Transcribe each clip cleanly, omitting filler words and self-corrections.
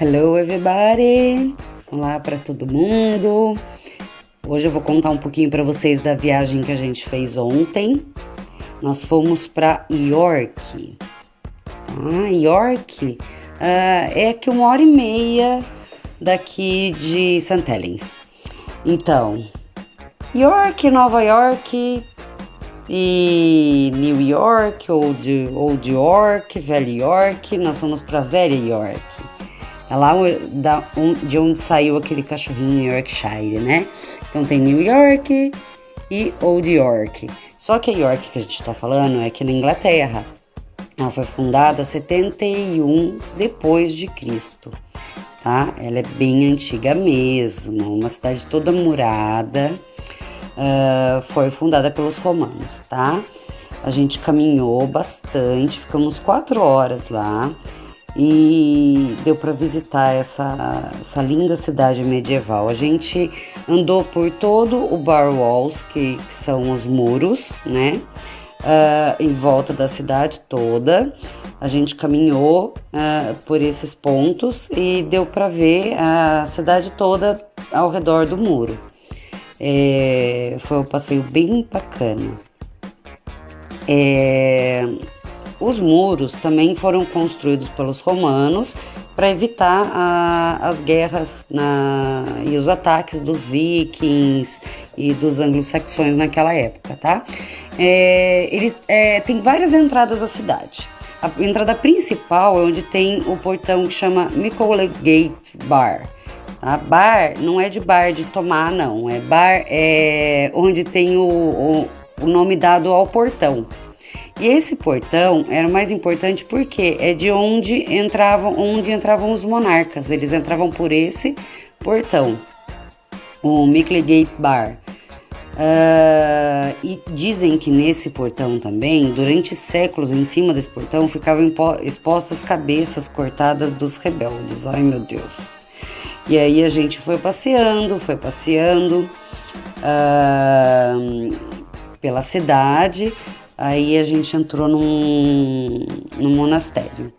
Hello everybody! Olá para todo mundo! Hoje eu vou contar um pouquinho para vocês da viagem que a gente fez ontem. Nós fomos para York. York é aqui 1h30 daqui de St. Helens. Então, York, Nova York e New York, Old York, Velho York. Nós fomos para Velha York. É lá de onde saiu aquele cachorrinho Yorkshire, né? Então tem New York e Old York. Só que a York que a gente tá falando é aqui na Inglaterra. Ela foi fundada em 71 depois de Cristo, tá? Ela é bem antiga mesmo, uma cidade toda murada. Foi fundada pelos romanos, tá? A gente caminhou bastante, ficamos 4 horas lá. E deu para visitar essa linda cidade medieval. A gente andou por todo o Bar Walls, que são os muros, né? Em volta da cidade toda. A gente caminhou por esses pontos e deu para ver a cidade toda ao redor do muro. Foi um passeio bem bacana. Os muros também foram construídos pelos romanos para evitar as guerras e os ataques dos vikings e dos anglo-saxões naquela época, tá? Ele tem várias entradas à cidade. A entrada principal é onde tem o portão que chama Micklegate Bar. Tá? Bar não é de bar de tomar, não. Bar onde tem o nome dado ao portão. E esse portão era o mais importante porque é de onde entravam os monarcas. Eles entravam por esse portão, o Micklegate Bar. E dizem que nesse portão também, durante séculos, em cima desse portão, ficavam expostas cabeças cortadas dos rebeldes. Ai, meu Deus! E aí a gente foi passeando pela cidade. Aí a gente entrou num monastério,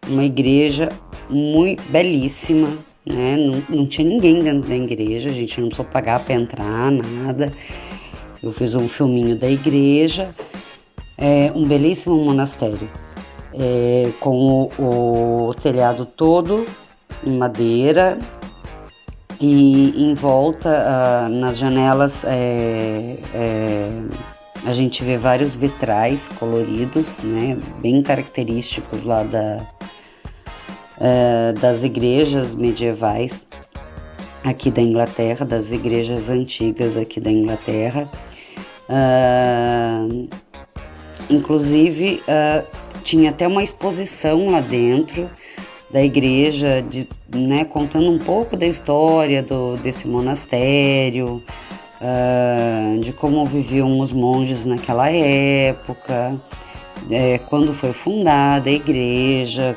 uma igreja muito belíssima, né? Não tinha ninguém dentro da igreja, a gente não precisou pagar para entrar, nada. Eu fiz um filminho da igreja, um belíssimo monastério, com o telhado todo em madeira e em volta, nas janelas, a gente vê vários vitrais coloridos, né, bem característicos lá das igrejas medievais aqui da Inglaterra, das igrejas antigas aqui da Inglaterra. Inclusive, tinha até uma exposição lá dentro da igreja, né, contando um pouco da história desse monastério, de como viviam os monges naquela época, quando foi fundada a igreja,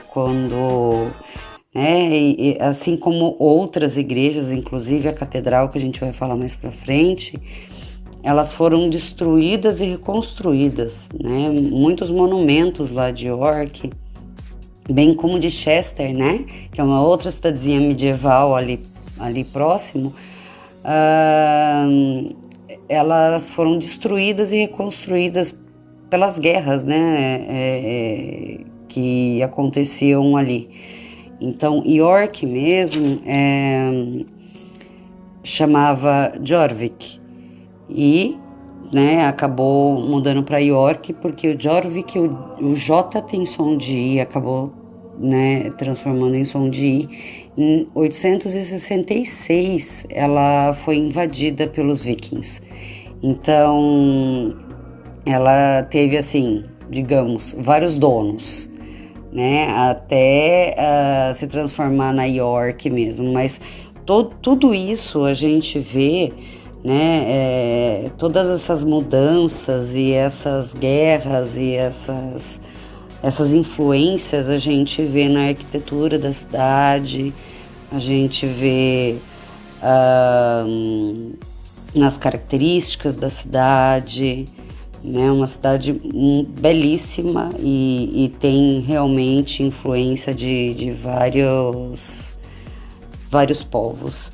e assim como outras igrejas, inclusive a catedral que a gente vai falar mais pra frente, elas foram destruídas e reconstruídas, né? Muitos monumentos lá de York, bem como de Chester, né? Que é uma outra cidadezinha medieval ali próximo. Elas foram destruídas e reconstruídas pelas guerras, né, que aconteciam ali. Então, York mesmo chamava Jorvik e, né, acabou mudando para York porque o Jorvik, o J tem som de I, acabou, né, transformando em som de I. Em 866, ela foi invadida pelos vikings. Então, ela teve, assim, digamos, vários donos, né? Até se transformar na York mesmo. Mas tudo isso a gente vê, né? Todas essas mudanças e essas guerras e essas influências a gente vê na arquitetura da cidade, a gente vê nas características da cidade, né? Uma cidade belíssima e tem realmente influência de vários vários povos,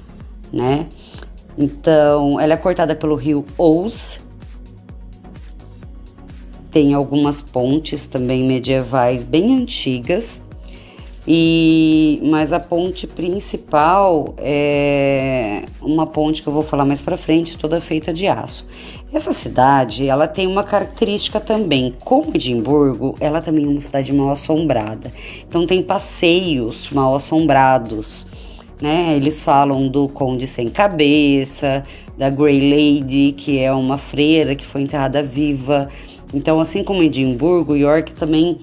né? Então, ela é cortada pelo rio Ouse. Tem algumas pontes também medievais bem antigas, mas a ponte principal é uma ponte que eu vou falar mais pra frente, toda feita de aço. Essa cidade, ela tem uma característica também, como Edimburgo, ela também é uma cidade mal assombrada. Então tem passeios mal assombrados, né? Eles falam do Conde Sem Cabeça, da Grey Lady, que é uma freira que foi enterrada viva. Então, assim como Edimburgo, York também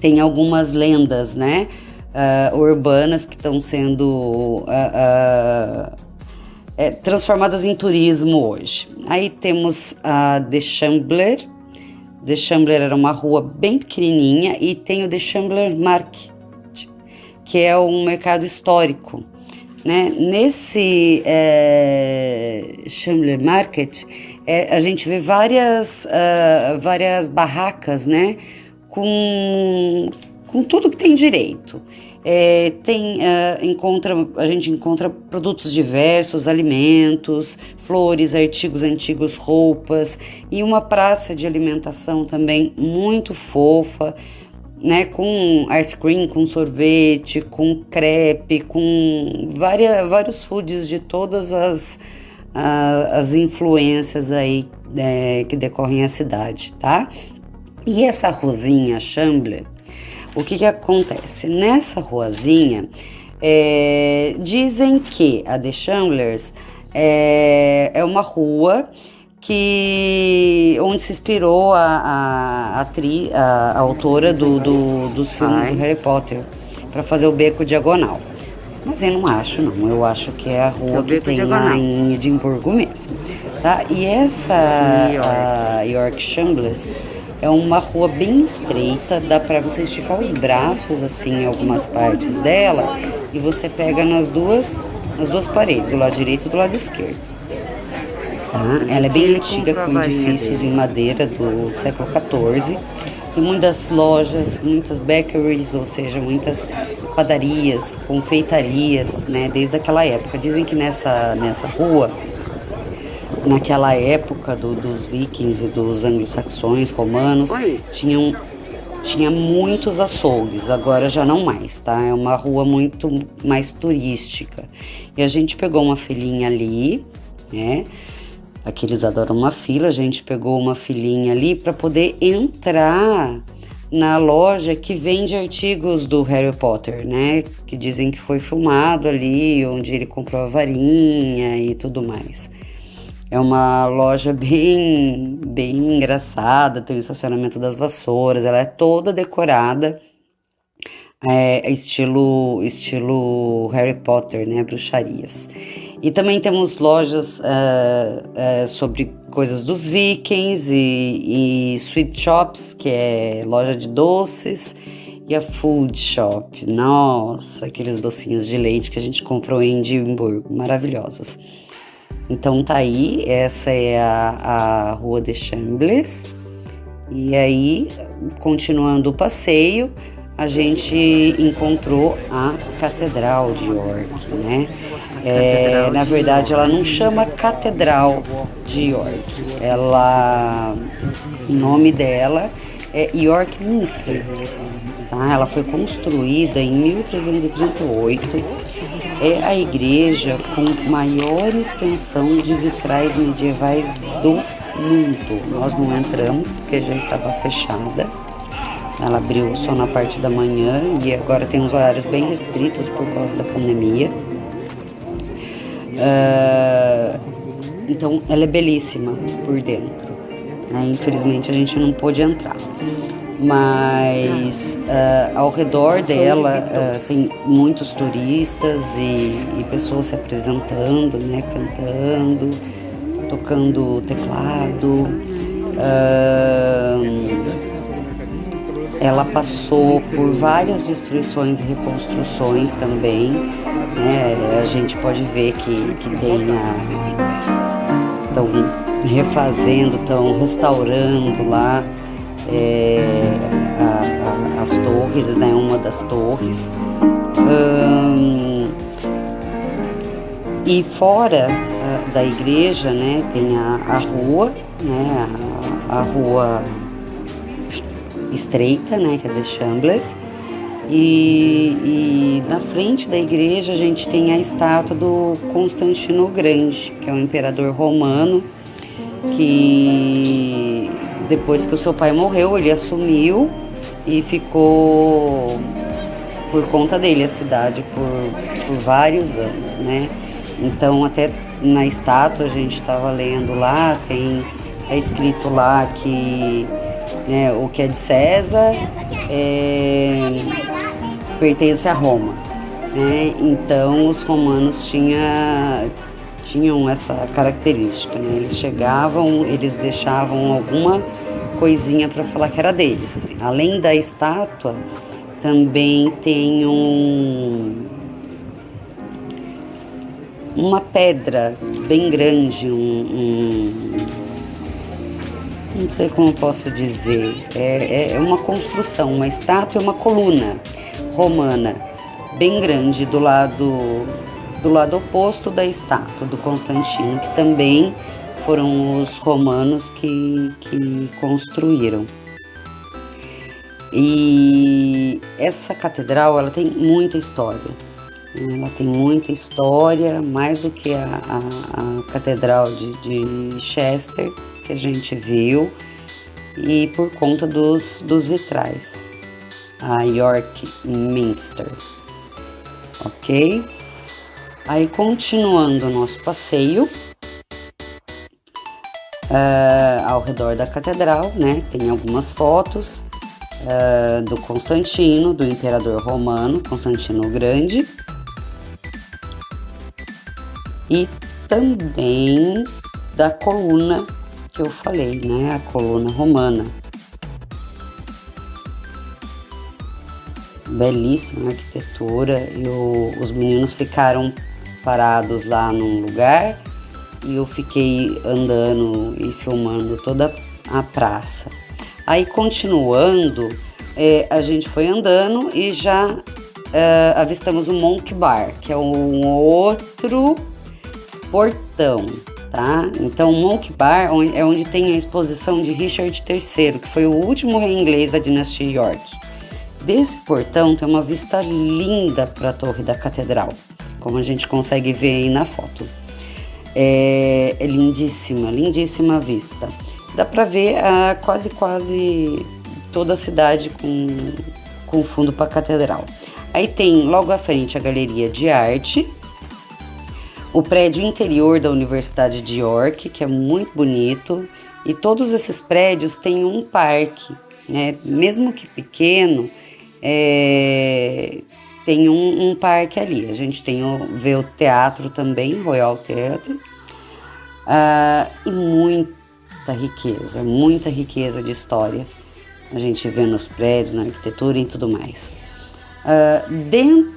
tem algumas lendas, né, urbanas que estão sendo transformadas em turismo hoje. Aí temos a The Shambler. The Shambler era uma rua bem pequenininha, e tem o The Shambler Market, que é um mercado histórico, né? Nesse Shambler Market, a gente vê várias barracas, né? Com tudo que tem direito. A gente encontra produtos diversos, alimentos, flores, artigos antigos, roupas, e uma praça de alimentação também muito fofa, né, com ice cream, com sorvete, com crepe, com vários foods de todas as influências aí que decorrem a cidade, tá? E essa ruazinha Shambler, o que acontece? Nessa ruazinha, dizem que a The Shamblers é uma rua onde se inspirou a autora dos filmes do Harry Potter para fazer o Beco Diagonal. Mas eu não acho, não. Eu acho que é a rua que tem lá em Edimburgo mesmo, tá? E essa York Shamblers é uma rua bem estreita, dá para você esticar os braços assim em algumas partes dela, e você pega nas duas paredes, do lado direito e do lado esquerdo. Tá? Ela é bem antiga, com edifícios em madeira do século XIV. Tem muitas lojas, muitas bakeries, ou seja, muitas padarias, confeitarias, né, desde aquela época. Dizem que nessa rua, naquela época dos vikings e dos anglo-saxões, romanos, tinha muitos açougues, agora já não mais, tá? É uma rua muito mais turística. E a gente pegou uma filinha ali, né? Aqui eles adoram uma fila, a gente pegou uma filinha ali para poder entrar na loja que vende artigos do Harry Potter, né? Que dizem que foi filmado ali, onde ele comprou a varinha e tudo mais. É uma loja bem engraçada, tem o estacionamento das vassouras, ela é toda decorada, estilo Harry Potter, né, bruxarias. E também temos lojas sobre coisas dos vikings e sweet shops, que é loja de doces, e a food shop, nossa, aqueles docinhos de leite que a gente comprou em Edimburgo, maravilhosos. Então tá aí, essa é a Rua de Shambles. E aí, continuando o passeio, a gente encontrou a Catedral de York, né? Na verdade, ela não chama Catedral de York. O nome dela é York Minster. Tá? Ela foi construída em 1338. É a igreja com maior extensão de vitrais medievais do mundo. Nós não entramos porque já estava fechada. Ela abriu só na parte da manhã e agora tem uns horários bem restritos por causa da pandemia. Então ela é belíssima por dentro, né? Infelizmente a gente não pôde entrar. Mas ao redor dela tem muitos turistas e pessoas se apresentando, né, cantando, tocando teclado. Ela passou por várias destruições e reconstruções também, né? A gente pode ver que estão refazendo, estão restaurando lá as torres, né? Uma das torres. E fora da igreja, né, tem a rua, né, a rua estreita, né, que é de Chambliss. E na frente da igreja a gente tem a estátua do Constantino Grande, que é um imperador romano que depois que o seu pai morreu, ele assumiu e ficou por conta dele a cidade por vários anos, né? Então até na estátua a gente estava lendo lá, é escrito lá que, né, o que é de César pertence a Roma, né? Então os romanos tinham essa característica, né? Eles chegavam, eles deixavam alguma coisinha para falar que era deles. Além da estátua, também tem uma pedra bem grande, não sei como eu posso dizer, é uma construção, uma estátua e uma coluna romana bem grande do lado oposto da estátua do Constantino, que também foram os romanos que construíram. E essa catedral, ela tem muita história. Ela tem muita história, mais do que a catedral de Chester, que a gente viu, e por conta dos vitrais, a York Minster, ok? Aí, continuando o nosso passeio, ao redor da catedral, né, tem algumas fotos do Constantino, do imperador romano, Constantino Grande, e também da coluna que eu falei, né, a coluna romana. Belíssima arquitetura, e os meninos ficaram parados lá num lugar e eu fiquei andando e filmando toda a praça. Aí, continuando, a gente foi andando e já avistamos o Monkey Bar, que é um outro portão, tá? Então, o Monkey Bar é onde tem a exposição de Richard III, que foi o último rei inglês da dinastia York. Desse portão tem uma vista linda para a torre da catedral, como a gente consegue ver aí na foto. É lindíssima, lindíssima a vista. Dá para ver quase toda a cidade com fundo para a catedral. Aí tem logo à frente a galeria de arte, o prédio interior da Universidade de York, que é muito bonito, e todos esses prédios têm um parque, né? Mesmo que pequeno, tem um parque ali. A gente vê o teatro também, Royal Theatre, e muita riqueza de história. A gente vê nos prédios, na arquitetura e tudo mais. Dentro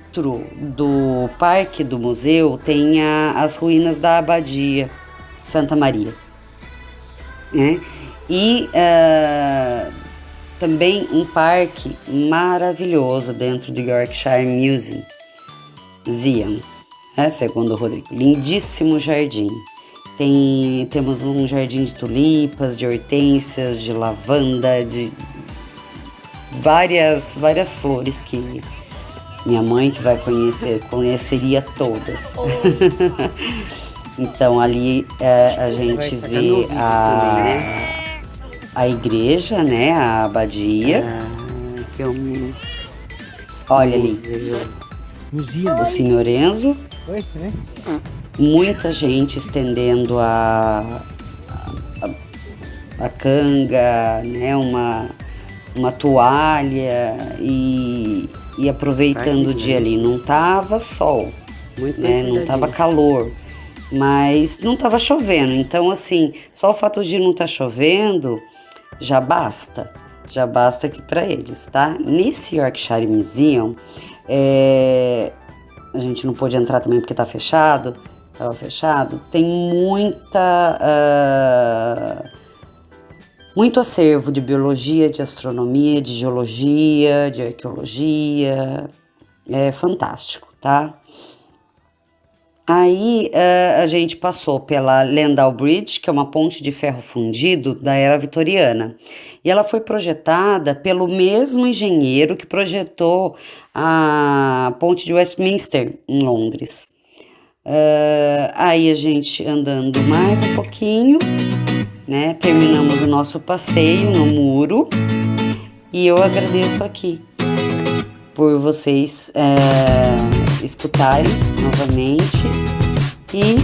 do parque do museu tem as ruínas da Abadia Santa Maria, né? E também um parque maravilhoso dentro do Yorkshire Museum, segundo o Rodrigo. Lindíssimo jardim. Temos um jardim de tulipas, de hortênsias, de lavanda, de várias flores que minha mãe, que vai conheceria todas. Então ali a gente vê a igreja, né, a abadia. Que é um... Olha ali, o senhor Enzo. Muita gente estendendo a canga, né, uma toalha e aproveitando o dia ali. Não tava sol, né, não tava calor, mas não tava chovendo. Então, assim, só o fato de não estar chovendo já basta aqui para eles, tá? Nesse Yorkshire Museum, a gente não pôde entrar também porque estava fechado, tem muito acervo de biologia, de astronomia, de geologia, de arqueologia, é fantástico, tá? Aí a gente passou pela Landau Bridge, que é uma ponte de ferro fundido da era vitoriana. E ela foi projetada pelo mesmo engenheiro que projetou a ponte de Westminster, em Londres. Aí a gente andando mais um pouquinho, né? Terminamos o nosso passeio no muro. E eu agradeço aqui por vocês escutarem novamente e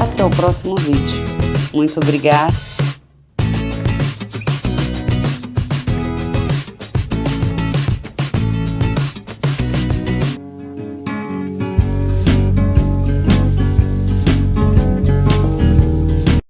até o próximo vídeo. Muito obrigada.